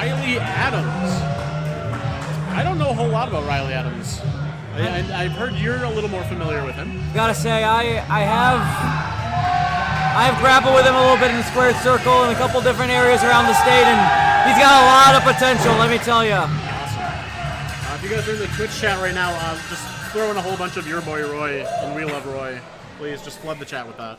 Riley Adams. I don't know a whole lot about Riley Adams. I've heard you're a little more familiar with him. Gotta say, I have grappled with him a little bit in the squared circle in a couple different areas around the state, and he's got a lot of potential, let me tell you. Awesome. If you guys are in the Twitch chat right now, just throw in a whole bunch of your boy Roy and we love Roy. Please just flood the chat with that.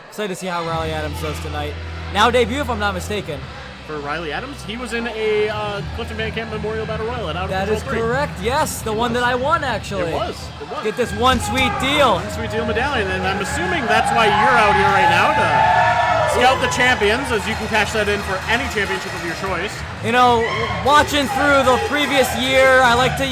Excited to see how Riley Adams does tonight. Now debut, if I'm not mistaken. For Riley Adams, he was in a Clifton Van Camp Memorial Battle Royal at Out of That Control is 3. correct, yes. The one that I won, actually. It was. Get this one sweet deal. One sweet deal medallion, and I'm assuming that's why you're out here right now to scout the champions, as you can cash that in for any championship of your choice. You know, watching through the previous year, I like to,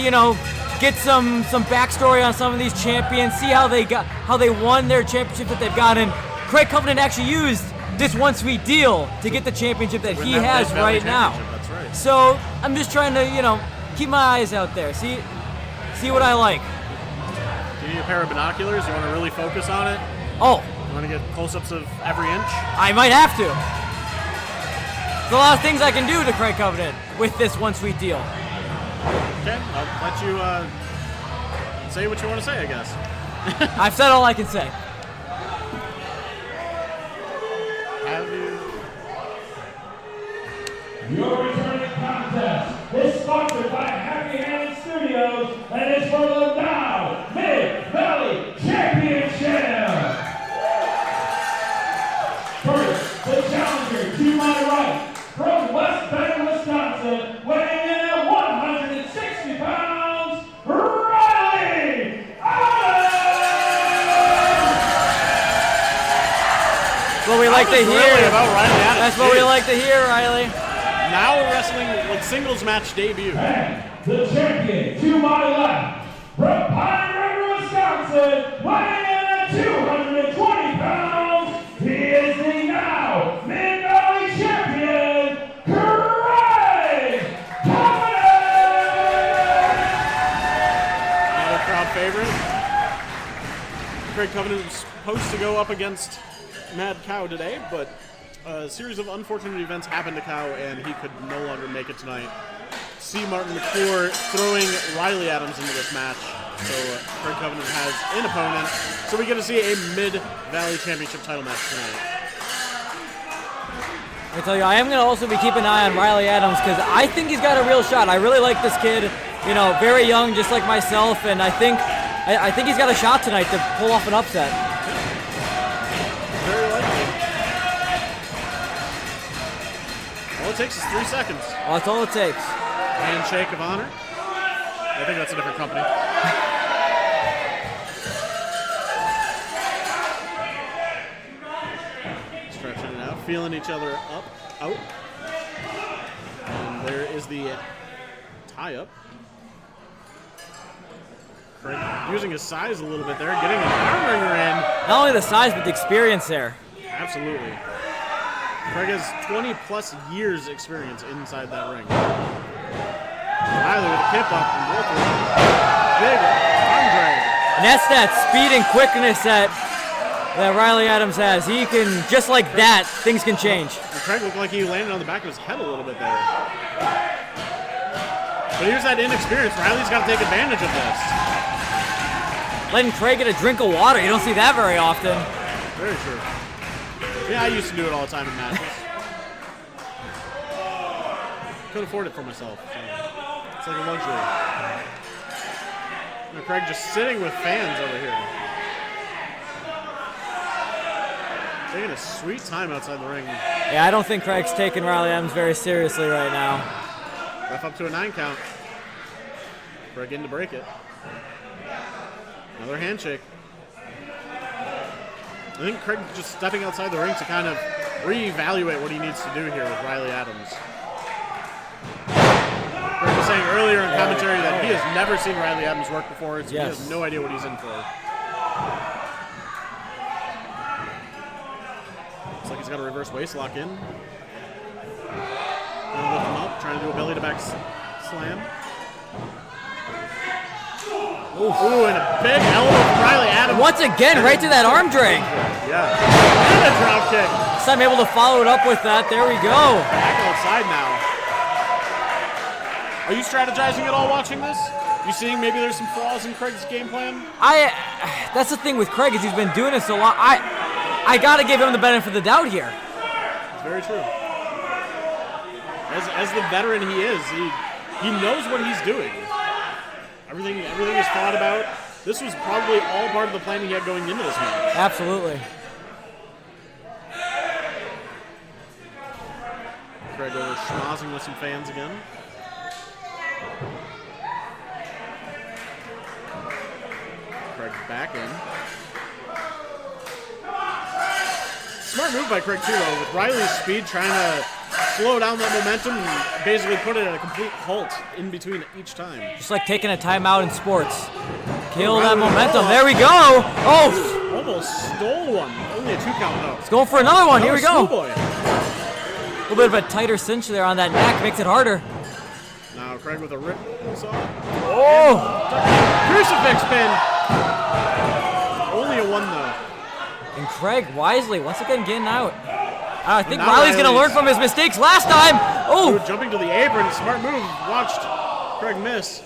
get some backstory on some of these champions, see how they won their championship that they've gotten. Craig Covenant actually used this one sweet deal to get the championship that he has right now. That's right. So I'm just trying to, keep my eyes out there. See what I like. Do you need a pair of binoculars? You want to really focus on it? Oh. You want to get close-ups of every inch? I might have to. There's a lot of things I can do to Craig Covenant with this one sweet deal. Okay, I'll let you say what you want to say, I guess. I've said all I can say. Have you? Your returning contest is sponsored by Happy Hannon Studios and is for the Now Mid-Valley Championship. First, the challenger to my right, from West Bend, Wisconsin, weighing in at 160 pounds, Riley Adams! What we like to hear. About Riley Adams. That's what we like to hear, Riley. Now wrestling with singles match debut. And the champion to my left, from Pine River, Wisconsin, weighing in at 220 pounds, he is the now Mid-Valley champion, Craig Covenant! Another crowd favorite. Craig Covenant was supposed to go up against Mad Cow today, but a series of unfortunate events happened to Cow, and he could no longer make it tonight. C. Martin McClure throwing Riley Adams into this match, so Craig Covenant has an opponent. So we get to see a Mid-Valley Championship title match tonight. I tell you, I am going to also be keeping an eye on Riley Adams because I think he's got a real shot. I really like this kid, very young, just like myself, and I think he's got a shot tonight to pull off an upset. Very likely. All it takes is 3 seconds. Well, that's all it takes. Handshake of honor. I think that's a different company. Stretching it out, feeling each other up, out. And there is the tie-up. Craig using his size a little bit there, getting an arm wringer in. Not only the size, but the experience there. Absolutely. Craig has 20-plus years experience inside that ring. Riley with a kip up and big arm drag. And that's that speed and quickness that Riley Adams has. He can, just like that, things can change. And Craig looked like he landed on the back of his head a little bit there. But here's that inexperience. Riley's got to take advantage of this. Letting Craig get a drink of water, you don't see that very often. Very true. Yeah, I used to do it all the time in matches. Couldn't afford it for myself. So it's like a luxury. Now Craig just sitting with fans over here. Taking a sweet time outside the ring. Yeah, I don't think Craig's taking Riley Adams very seriously right now. Ref up to a 9 count. Craig in to break it. Another handshake. I think Craig just stepping outside the ring to kind of reevaluate what he needs to do here with Riley Adams. Craig was saying earlier in commentary that he has never seen Riley Adams work before, so he has no idea what he's in for. Looks like he's got a reverse waist lock in. Gonna lift him up, trying to do a belly to back slam. Ooh, and a big elbow from Riley Adams. Once again, right to that arm drag. Yeah. And a drop kick. This time able to follow it up with that. There we go. outside now. Are you strategizing at all watching this? You seeing maybe there's some flaws in Craig's game plan? That's the thing with Craig is he's been doing it so long. I gotta give him the benefit of the doubt here. It's very true. As the veteran he is, he knows what he's doing. Everything is thought about. This was probably all part of the plan he had going into this match. Absolutely. Craig over schmozzing with some fans again. Craig back in. Smart move by Craig too, though, with Riley's speed trying to slow down that momentum and basically put it at a complete halt in between each time. Just like taking a timeout in sports. Kill that momentum. There we go. Oh! Almost stole one. Only a 2 count, though. Let's go for another one. Here we go. Schoolboy. A little bit of a tighter cinch there on that neck. Makes it harder. Now Craig with a rip saw. Oh! Crucifix pin. Only a 1, though. And Craig wisely, once again, getting out. I think now Riley's going to learn from his mistakes last time. Oh! Jumping to the apron. Smart move. Watched Craig miss.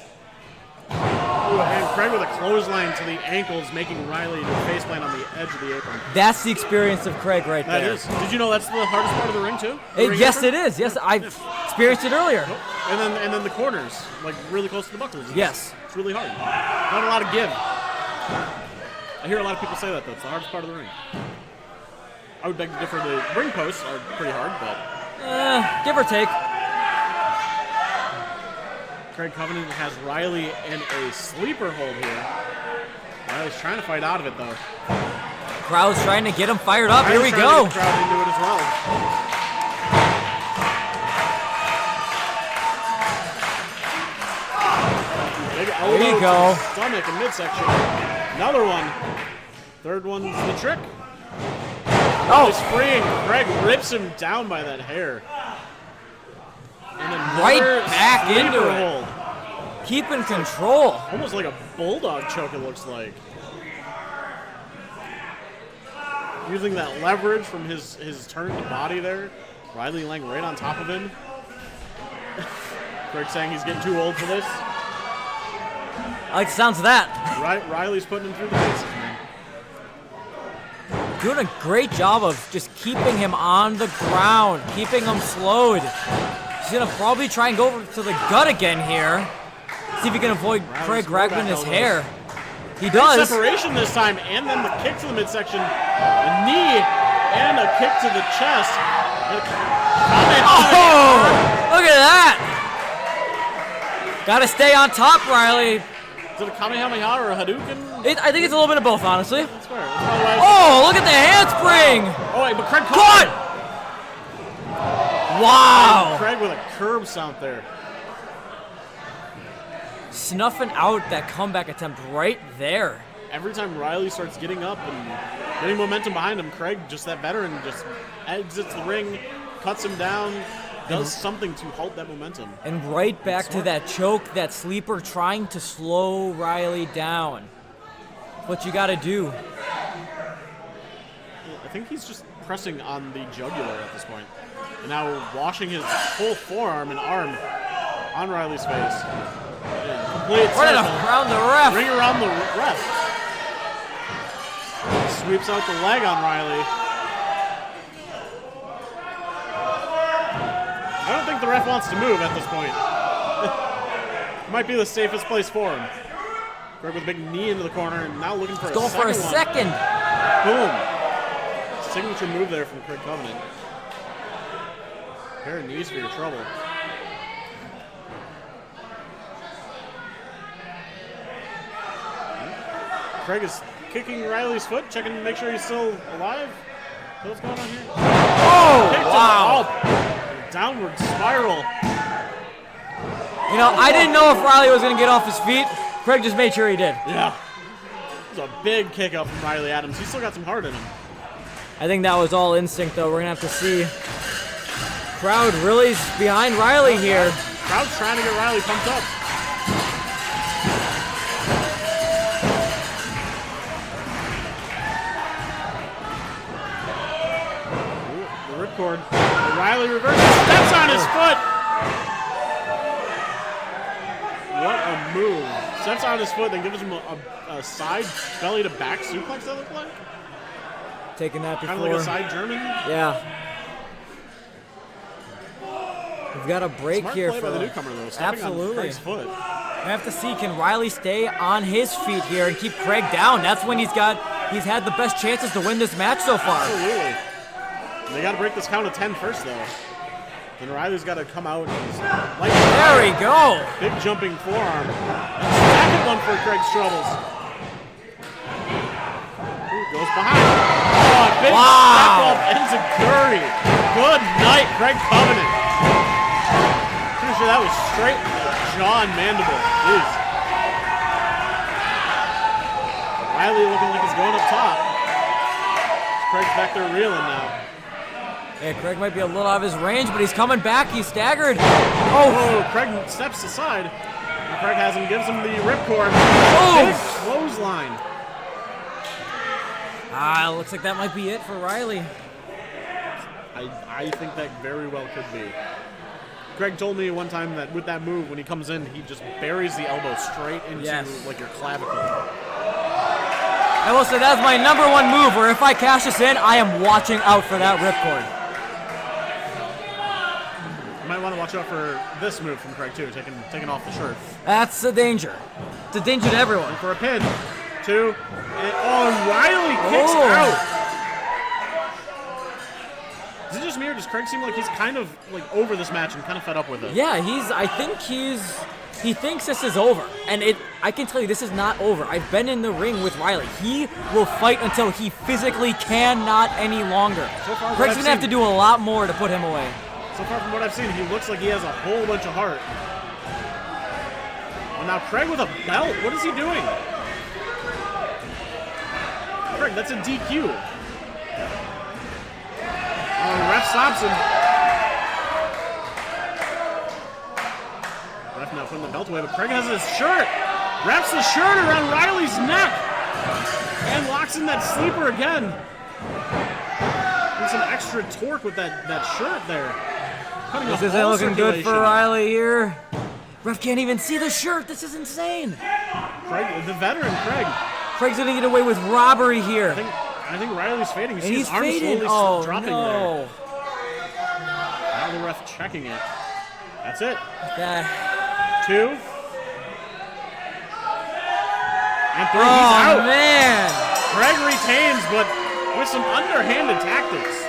Ooh, and Craig with a clothesline to the ankles, making Riley do a faceplant on the edge of the apron. That's the experience of Craig right That there. is. Did you know that's the hardest part of the ring, too? Yes, it is. Yes, I've experienced it earlier. And then the corners, like really close to the buckles. Yes. It's really hard. Not a lot of give. I hear a lot of people say that, though. It's the hardest part of the ring. I would beg to differ. The ring posts are pretty hard, but... Give or take. Craig Covenant has Riley in a sleeper hold here. Riley's trying to fight out of it, though. Crowd's trying to get him fired up. Here we Riley's go. trying to get the crowd into it as well. Big elbow There you to go. the stomach and midsection. Another one. Third one's the trick. Oh, He's freeing. Craig rips him down by that hair. And right another back sleeper into it. hold. keeping control. Almost like a bulldog choke, it looks like. Using that leverage from his turned body there. Riley laying right on top of him. Greg saying he's getting too old for this. I like the sounds of that. Riley's putting him through the paces, man. Doing a great job of just keeping him on the ground, keeping him slowed. He's gonna probably try and go over to the gut again here. See if he can avoid Craig grabbing his hair. He does. Separation this time, and then the kick to the midsection, a knee, and a kick to the chest. Oh, look at that! Gotta stay on top, Riley. Is it a Kamehameha or a Hadouken? I think it's a little bit of both, honestly. That's fair. That's probably why Oh, look at the handspring! oh, wait, but Craig Caught! Wow! Craig with a curb stomp there. Snuffing out that comeback attempt right there. Every time Riley starts getting up and getting momentum behind him, Craig, just that veteran, just exits the ring, cuts him down, does something to halt that momentum. And right back to that choke, that sleeper, trying to slow Riley down. What you gotta do. I think he's just pressing on the jugular at this point. And now washing his whole forearm and arm on Riley's face. Yeah, complete Running circle. around the ref. Ring around the ref. Sweeps out the leg on Riley. I don't think the ref wants to move at this point. Might be the safest place for him. Greg with a big knee into the corner and now looking for Go for a second. Boom. Signature move there from Craig Covenant. Pair of knees for your trouble. Craig is kicking Riley's foot, checking to make sure he's still alive. What's going on here? Oh, Kick to wow. the downward spiral. You know, I didn't know if Riley was going to get off his feet. Craig just made sure he did. Yeah. It was a big kick up from Riley Adams. He's still got some heart in him. I think that was all instinct, though. We're going to have to see. Crowd really is behind Riley here. Crowd's trying to get Riley pumped up. Ooh, the ripcord. Riley reverses, steps on his lifts out his foot, then gives him a side belly to back suplex, that looked like. Taking that before. Kind of like a side German. Yeah. We've got a break Smart here play for by the newcomer, though. Stepping absolutely. on Craig's foot. We have to see, can Riley stay on his feet here and keep Craig down? That's when he's had the best chances to win this match so far. Absolutely. They got to break this count of 10 first, though. Then Riley's got to come out and like there we go. Big jumping forearm. Second one for Craig's troubles. Ooh, goes behind. Oh, big step off enziguri. Good night, Craig Covenant. Pretty sure that was straight jaw and mandible. Jeez. Riley looking like he's going up top. Craig's back there reeling now. Yeah, Craig might be a little out of his range, but he's coming back. He's staggered. Oh, Craig steps aside. And Craig has him, gives him the ripcord. Big clothesline. Looks like that might be it for Riley. I think that very well could be. Craig told me one time that with that move, when he comes in, he just buries the elbow straight into like your clavicle. I will say that's my number one move, where if I cash this in, I am watching out for that ripcord. You might want to watch out for this move from Craig too, taking off the shirt. That's a danger. It's a danger to everyone. For a pin. 2. And, Riley kicks out. Is it just me or does Craig seem like he's kind of like over this match and kind of fed up with it? Yeah, I think he thinks this is over. And I can tell you this is not over. I've been in the ring with Riley. He will fight until he physically cannot any longer. So far, Craig's gonna have to do a lot more to put him away. So far from what I've seen, he looks like he has a whole bunch of heart. Oh, now Craig with a belt. What is he doing? Craig, that's a DQ. Oh, the ref stops him. Ref now putting the belt away, but Craig has his shirt. Wraps the shirt around Riley's neck. And locks in that sleeper again. With some extra torque with that shirt there. This isn't looking good for Riley here. Ref can't even see the shirt. This is insane. Craig, the veteran Craig. Craig's gonna get away with robbery here. I think Riley's fading. You see he's his arm fading. slowly dropping no. there. Now the ref checking it. That's it. 2. And 3. He's out. Oh, man. Craig retains, but with some underhanded tactics.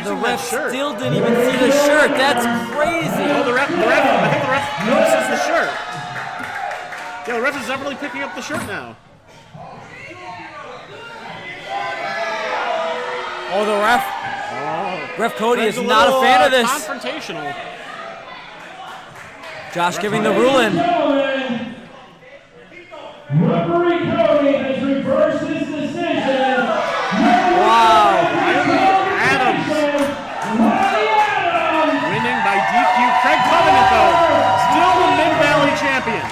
The ref still didn't even see the shirt. That's crazy. Oh, the ref, I think the ref notices the shirt. Yeah, the ref is definitely picking up the shirt now. Oh, the ref. Ref Cody Craig's is not a fan of this. Confrontational. Josh giving the ruling. Referee Cody has reversed his decision. Wow. Adams. Winning by DQ. Craig Covenant, though, still the Mid-Valley champion.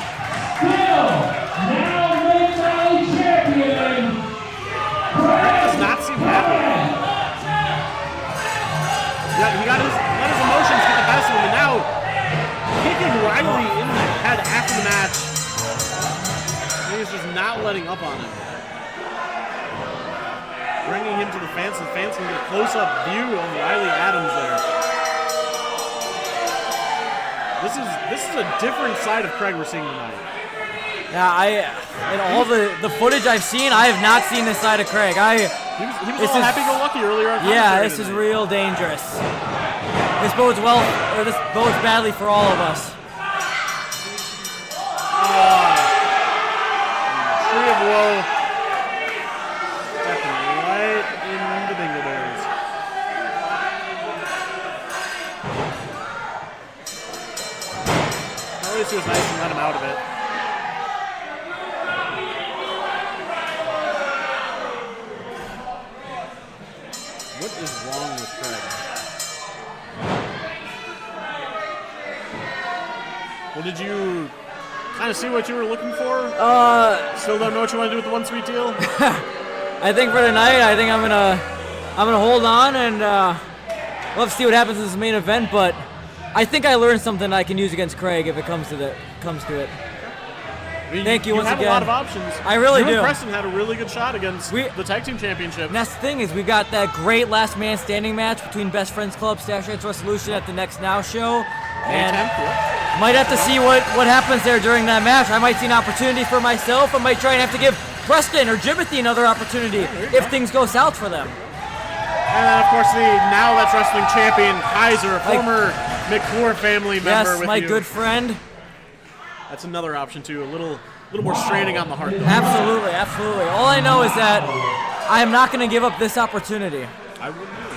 Still, now Mid-Valley champion. Craig does not seem happy. Yeah, he let his emotions get the best of him, and now kicking Riley in the head after the match. He's just not letting up on him. Bringing him to the fans, and the fans can get a close-up view of Riley Adams there. This is a different side of Craig we're seeing tonight. Yeah, in all the footage I've seen, I have not seen this side of Craig. He was all happy-go-lucky earlier on. Yeah, this is real dangerous. This bodes badly for all of us. Tree of Woe. Stepping right in the dingleberries. At least he was nice and let him out of it. What is wrong with Craig? Well, did you kind of see what you were looking for? Still don't know what you want to do with the one sweet deal? I think for tonight, I think I'm gonna hold on and we'll have to see what happens in this main event. But I think I learned something I can use against Craig if it comes to it. mean, Thank you once have again. a lot of options. I really you do. and Preston had a really good shot against the tag team championship. And that's the thing is we got that great last man standing match between Best Friends Club, Stash Rights Resolution at the Next Now show. May And 10th, yeah. might have to see what happens there during that match. I might see an opportunity for myself. I might try and have to give Preston or Jimothy another opportunity if things go south for them. And then, of course, the Now That's Wrestling champion, Kaiser, former McClure family member yes, with my you. good friend. That's another option, too. A little more straining on the heart, though. Absolutely, absolutely. All I know is that I am not going to give up this opportunity. I wouldn't either.